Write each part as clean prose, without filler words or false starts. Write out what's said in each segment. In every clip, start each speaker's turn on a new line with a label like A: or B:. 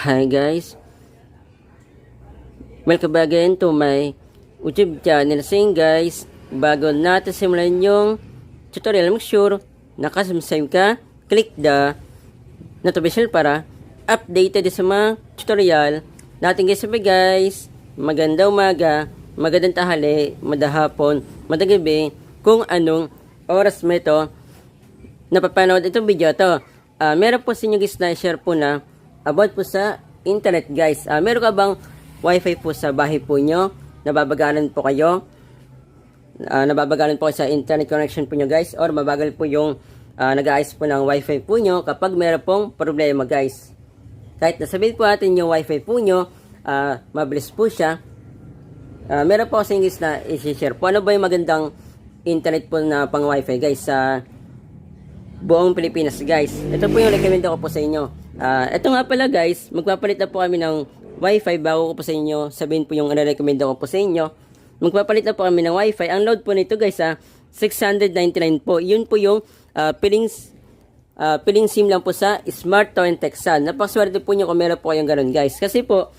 A: Hi guys, welcome back again to my YouTube channel. Saying guys, bago natin simulan yung tutorial, make sure nakasubscribe ka, click the notification para updated sa mga tutorial natin guys. Sabi guys, magandang umaga, magandang tanghali, madahapon, madagabi, kung anong oras mo ito napapanood itong video to. Meron po sa inyo guys na share po na about po sa internet guys. Meron ka bang wifi po sa bahay po nyo? Nababagalan po kayo? Nababagalan po kayo sa internet connection po nyo guys? Or mabagal po yung nag-aayos po ng wifi po nyo kapag meron pong problema guys? Kahit nasabihin po natin yung wifi po nyo, mabilis po siya. Meron po kasi guys na i-share po. Ano ba yung magandang internet po na pang wifi guys sa buong Pilipinas guys? Ito po yung recommend ko po sa inyo. Ito nga pala guys, magpapalit na po kami ng wifi. Bago ko po sa inyo sabihin po yung recommend ko po sa inyo, magpapalit na po kami ng wifi. Ang load po nito guys 699 po. Yun po yung piling SIM lang po sa Smart Torrent Texan. Napakaswerte po nyo kung meron po kayong ganun guys. Kasi po,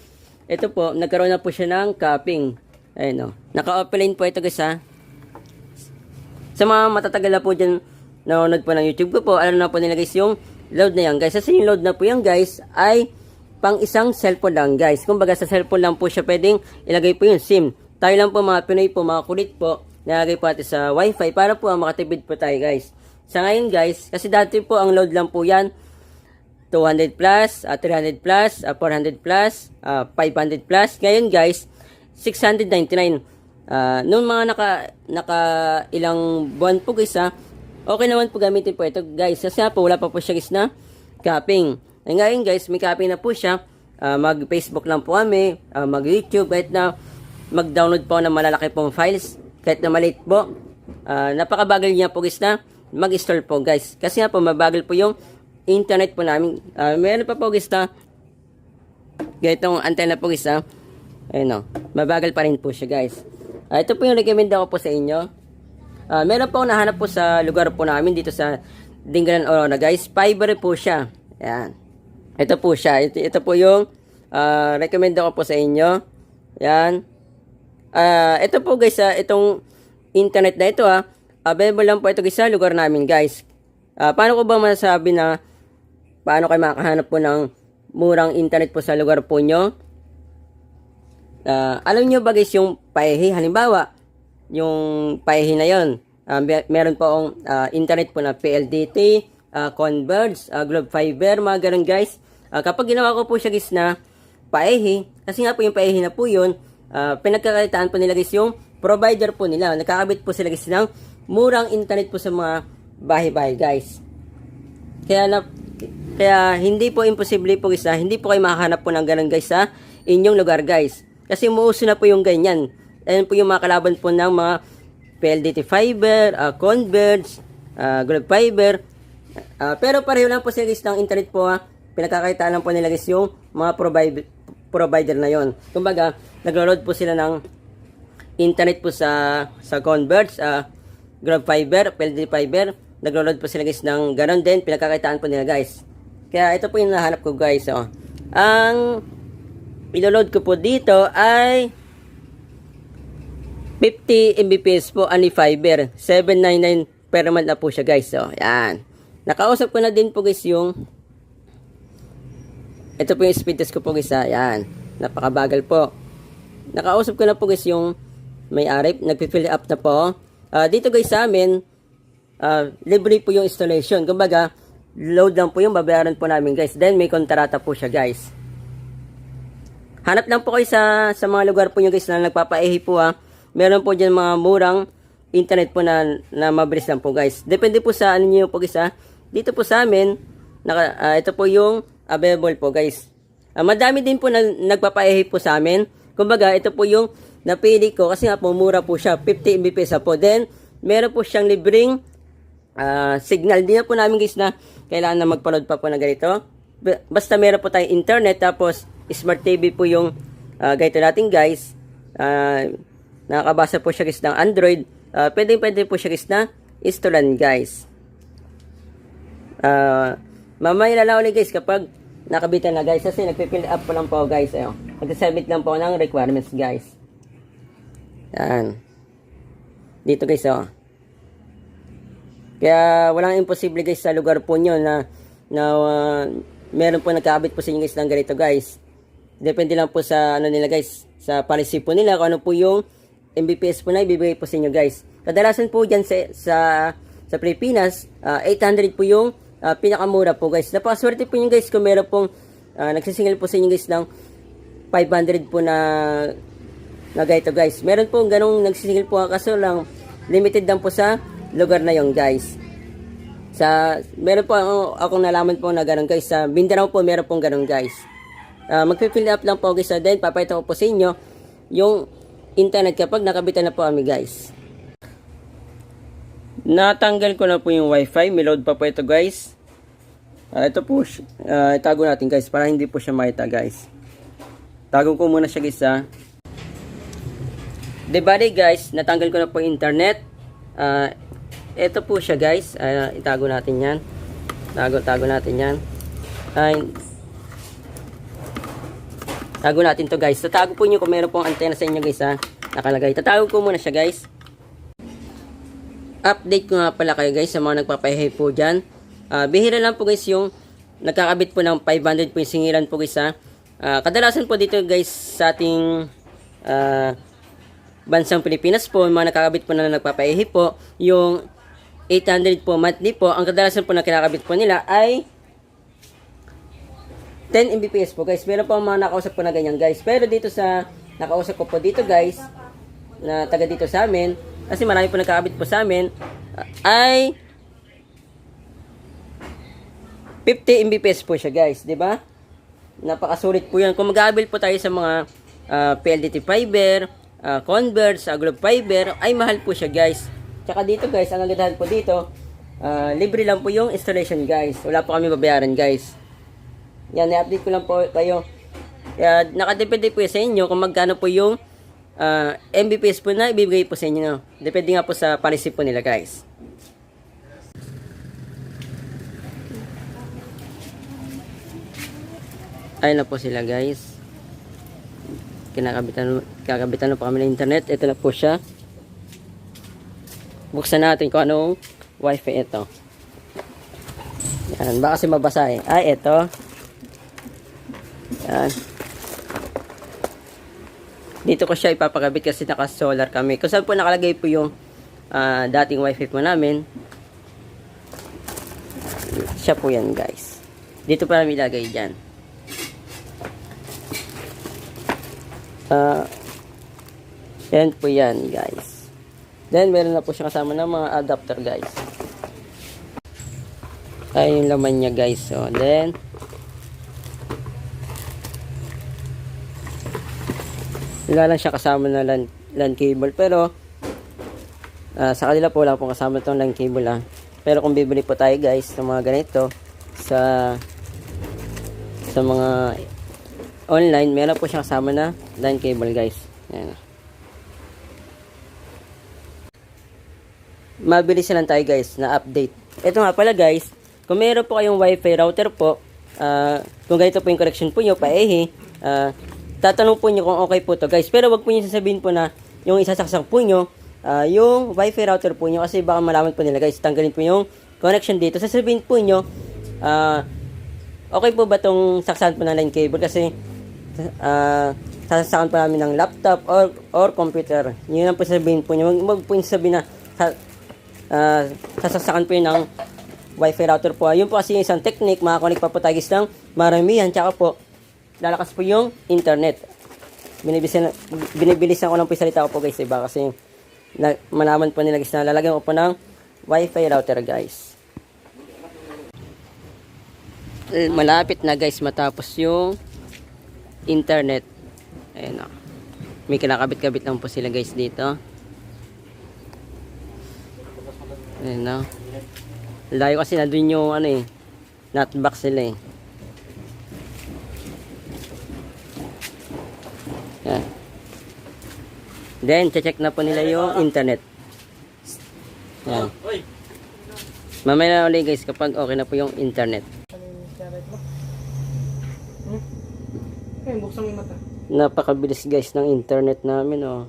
A: ito po, nagkaroon na po siya ng capping. Ayun o. Naka-offline po ito guys Sa mga matatagal na po dyan nanonood po ng YouTube ko po, alam na po nila guys yung load na yan guys. Kasi yung load na po yan guys ay pang isang cellphone lang guys. Kumbaga sa cellphone lang po siya pwedeng ilagay po yung SIM. Tayo lang po mga Pinoy po, mga kulit po, nilagay po natin sa wifi para po makatipid po tayo guys. Sa ngayon guys, kasi dati po ang load lang po yan 200 plus, 300 plus, 400 plus, 500 plus. Ngayon guys, 699. Noong mga naka ilang buwan po guys okay naman po gamitin po ito guys. Kasi po wala pa po siya guys na capping. Ngayon guys, may capping na po siya. Mag-Facebook lang po kami, mag-YouTube, kahit na mag-download po ng malalaki pong files, kahit na maliit po. Napakabagal niya po guys na mag-install po guys. Kasi nga po mabagal po yung internet po namin. Meron pa po guys na ganitong antenna po guys ayun mabagal pa rin po siya guys. Ito po yung recommend ko po sa inyo. Meron po nahanap po sa lugar po namin dito sa Dingalan, Aurora guys. Fiber po siya. Ayan. Ito po siya. Ito po yung recommend ko po sa inyo. Ayan. Ito po guys itong internet na ito available lang po ito guys sa lugar namin guys. Paano ko ba masasabi na paano kayo makahanap po ng murang internet po sa lugar po nyo? Alam nyo ba guys yung paehi? Halimbawa, yung paehi na yun, meron po ang internet po na PLDT, Converge, Globe Fiber, mga ganun guys. Kapag ginawa ko po siya guys na paehi, kasi nga po yung paehi na po yun, pinagkakaitaan po nila guys yung provider po nila. Nakakabit po sila guys ng murang internet po sa mga bahay-bahay guys. Kaya hindi po imposible po guys hindi po kayo makahanap po ng ganun guys sa inyong lugar guys. Kasi umuuso na po yung ganyan. Ayan po yung mga kalaban po ng mga PLDT Fiber, Converge, Globe Fiber. Pero pareho lang po sila guys ng internet po pinagkakaitaan lang po nila guys yung mga provider na yon. Kumbaga, naglo-load po sila ng internet po sa Converge, Globe Fiber, PLDT Fiber. Naglo-load po sila guys ng ganon din, pinagkakaitaan po nila guys. Kaya ito po yung nahanap ko guys. Ang ilo-load ko po dito ay 50 Mbps po, ani fiber. 799 per month na po siya guys. Yan. Nakausap ko na din po guys yung ito po yung speed test ko po guys. Yan. Napakabagal po. Nakausap ko na po guys yung may-ari. Nagpi-fill up na po. Dito guys sa amin, libre po yung installation. Kumbaga, load lang po yung babayaran po namin guys. Then may kontrata po siya guys. Hanap lang po kayo sa mga lugar po nyo guys na nagpapaehi po Meron po dyan mga murang internet po na mabilis lang po guys. Depende po sa ano nyo po guys Dito po sa amin, ito po yung available po guys. Madami din po na nagpapaehi po sa amin. Kumbaga, ito po yung napili ko kasi nga po mura po siya. 50 Mbps po. Then, meron po siyang libreng signal. Di na po namin guys na kailangan na magpa-load pa po na ganito. Basta meron po tayong internet tapos Smart TV po yung ganito natin guys. Nakakabasa po siya guys ng Android. Pwede po siya guys na installan guys. Mamaya na lang ulit guys kapag nakabitan na guys kasi nagpipill up pa lang po guys. Ayun. Nag-submit lang po ng requirements guys. Yan. Dito guys oh. Kaya walang imposible guys sa lugar po nyo na meron po nagkakabit po sa inyo guys ng ganito guys. Depende lang po sa ano nila guys, sa policy po nila kung ano po yung Mbps po na ibibigay po sa inyo guys. Kadalasan po dyan sa Pilipinas, 800 po yung pinakamura po guys. Napakaswerte po yung guys kung meron pong nagsisingil po sa inyo guys ng 500 po na ganito guys. Meron po ganong nagsisingil po kaso lang limited lang po sa lugar na yon guys. Meron po akong nalaman po na ganun guys. Sa Mindanao po meron pong ganun guys. Magpifill up lang po guys. Then papayta ko po sa inyo yung internet kapag nakabitan na po kami guys. Natanggal ko na po yung wifi. May load pa po ito guys. Ito po. Itago natin guys para hindi po siya makita guys. Tago ko muna siya guys ha. Debali guys. Natanggal ko na po yung internet. Ito po siya guys. Itago natin yan. Tago natin yan. Tago natin to guys. Tatago po nyo kung meron pong antena sa inyo guys ha. Nakalagay. Tatago ko muna siya guys. Update ko nga pala kayo guys sa mga nagpapahihay po dyan. Bihira lang po guys yung nagkakabit po ng 500 po yung singilan po guys ha. Kadalasan po dito guys sa ating bansang Pilipinas po, mga nakakabit po na nagpapahihay po, yung 800 po monthly po, ang kadalasan po na kinakabit po nila ay 10 Mbps po guys. Meron po mga nakausap po na ganyan guys. Pero dito sa nakausap ko po dito guys, na taga dito sa amin, kasi marami po nakakabit po sa amin, ay 50 Mbps po siya guys, di ba? Napakasulit po yan. Kung mag-aabil po tayo sa mga PLDT fiber, Converge, Globe fiber, ay mahal po siya guys. Tsaka dito guys, ang agandahan po dito, libre lang po yung installation guys. Wala po kami babayaran guys. Yan, i-update ko lang po kayo. Kaya nakadepende po sa inyo kung magkano po yung Mbps po na ibibigay po sa inyo. No? Depende nga po sa policy po nila guys. Ayun na po sila guys. Kakabitan na po kami ng internet. Ito na po siya. Buksan natin kung anong wifi ito. Yan, baka kasi mabasa eh. Ay, ito. Yan. Dito ko siya ipapakabit kasi naka-solar kami. Kung saan po nakalagay po yung dating wifi po namin. Siya po yan guys. Dito pa namin ilagay dyan. Yan po yan guys. Then meron na po siya kasama ng mga adapter guys. Ay yung laman niya guys. So then wala lang siya kasama na LAN cable. Pero sa kanila po wala pong kasama itong LAN cable ha. Pero kung bibili po tayo guys ng mga ganito sa mga online, meron po siya kasama na LAN cable guys. Ayan. Mabilis lang tayo guys na update. Ito nga pala guys, kung meron po kayong wifi router po, kung ganito po yung connection po nyo, paehe, tatanong po nyo kung okay po to guys. Pero wag po nyo sasabihin po na yung isasaksak po nyo, yung wifi router po nyo, kasi baka malaman po nila guys, tanggalin po yung connection dito. Sasabihin po nyo, okay po ba tong saksakan po ng line cable, kasi sasakan po namin ng laptop or computer. Yun lang po sasabihin po nyo. Wag po nyo sabihin na sasakan po yun ng wifi router po. Yun po kasi yung isang technique, makakonek pa po tayo guys ng maramihan, tsaka po lalakas po yung internet. Binibilisan ko lang po yung salita ko po guys, diba? Kasi malaman po nila guys na lalagyan ko po ng wifi router guys. Malapit na guys matapos yung internet. Ayan o. May kinakabit-kabit lang po sila guys dito. Ayan o. Layo kasi na dun yung ano eh, nutbox sila eh. Ayan. Then, check na po nila yung internet. Ayan. Mamaya na ulit guys kapag okay na po yung internet.
B: Eh, buksan mo yung mata.
A: Napakabilis guys ng internet namin, oh.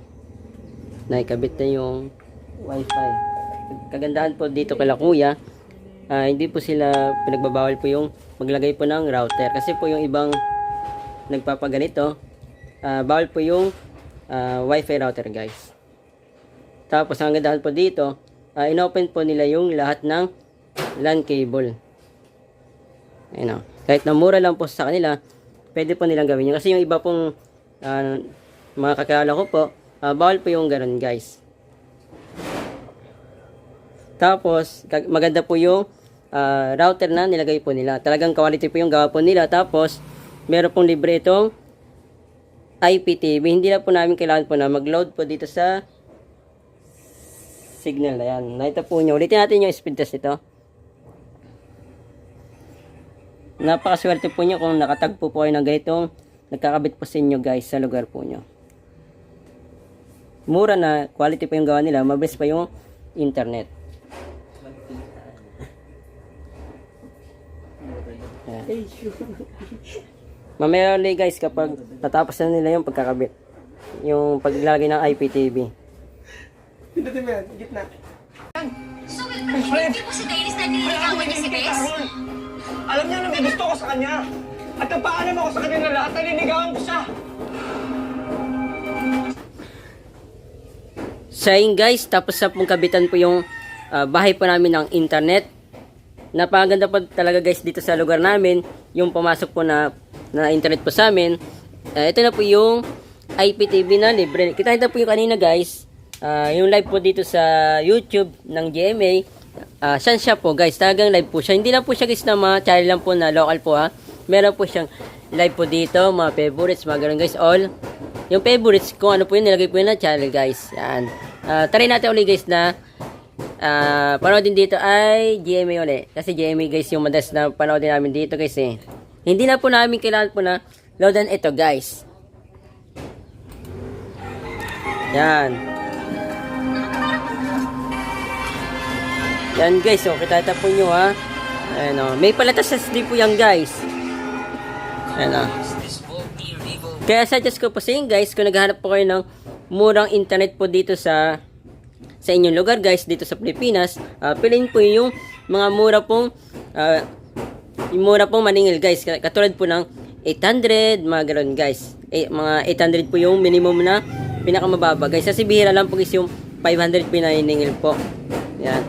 A: Naikabit na yung wifi. Kagandahan po dito kala kuya, hindi po sila pinagbabawal po yung maglagay po ng router. Kasi po yung ibang nagpapaganito, bawal po yung wifi router guys. Tapos ang kagandahan po dito, inopen po nila yung lahat ng LAN cable. Ayun, oh. Kahit na mura lang po sa kanila, pwede po nilang gawin yun. Kasi yung iba pong mga kakilala ko po, bawal po yung ganun guys. Tapos, maganda po yung router na nilagay po nila. Talagang quality po yung gawa po nila. Tapos, meron pong libre itong IPTV. Hindi na po namin kailangan po na mag-load po dito sa signal. Ayan, nakita po nyo. Ulitin natin yung speed test ito. Napakaswerte po nyo kung nakatagpo po kayo ng ganitong nagkakabit po sa inyo guys sa lugar po nyo. Mura na, quality po yung gawa nila, mabilis pa yung internet. Ayan. Mamaya ulit guys kapag natapos na nila yung pagkakabit, yung paglalagay ng IPTV.
B: Pindutin mo yan, gitna.
C: So, hindi mo si Dennis na nililigawan niya si Bes?
B: Alam niya na may gusto ko sa kanya. At nagpaalam ako sa kanya na lahat na niligawan ko siya.
A: So yun guys, tapos na pong kabitan po yung bahay po namin ng internet. Napakaganda po talaga guys dito sa lugar namin, yung pumasok po na internet po sa amin. Ito na po yung IPTV na libre. Kita po yung kanina guys, yung live po dito sa YouTube ng GMA. Saan siya po guys, talagang live po siya. Hindi lang po siya guys na mga channel lang po na local po ha. Meron po siyang live po dito, mga favorites, mga ganun guys, all. Yung favorites, kung ano po yun, nilagay po yun na channel guys. Yan. Try natin ulit guys na panoodin dito ay GMA ulit. Kasi GMA guys yung madalas na panoodin namin dito guys eh. Hindi na po namin kailangan po na loadan ito guys. Yan. Yan guys, so kita po nyo ha. Ayan o. May palatas sa SD po yan guys. Ayan o. Kaya suggest ko po sa inyo guys, kung naghahanap po kayo ng murang internet po dito sa inyong lugar guys, dito sa Pilipinas, piliin po yung mga mura pong maningil guys. Katulad po ng 800, mga ganoon guys. Mga 800 po yung minimum na pinakamababa guys. Kasi bihira lang po guys yung 500 pinaningil po. Yan.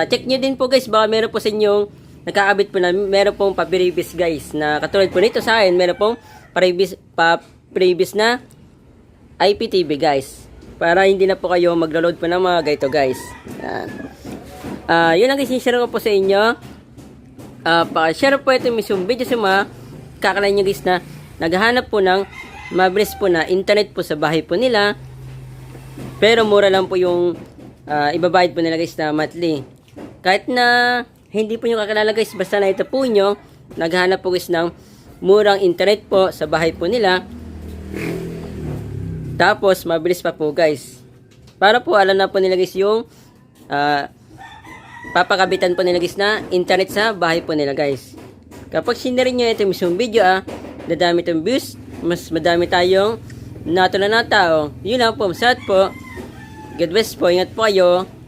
A: Check nyo din po guys, baka meron po sa inyong nakakabit po na meron pong pa-previous guys na katulad po nito sa akin, meron pong previous na IPTV guys, para hindi na po kayo maglo-load po ng mga ganito guys. Yan. Yun ang guys, share ko po sa inyo. Paka-share po ito yung video sa mga kakalain nyo guys na naghahanap po ng mabilis po na internet po sa bahay po nila, pero mura lang po yung ibabayad po nila guys na monthly. Kahit na hindi po nyo kakilala guys, basta na ito po nyo, naghahanap po guys ng murang internet po sa bahay po nila, tapos mabilis pa po guys, para po alam na po nila guys yung papakabitan po nila guys na internet sa bahay po nila guys. Kapag sinare nyo ito yung video dadami itong views, mas madami tayong natulungan na tao. Yun lang po, masarap po. God bless po, ingat po kayo.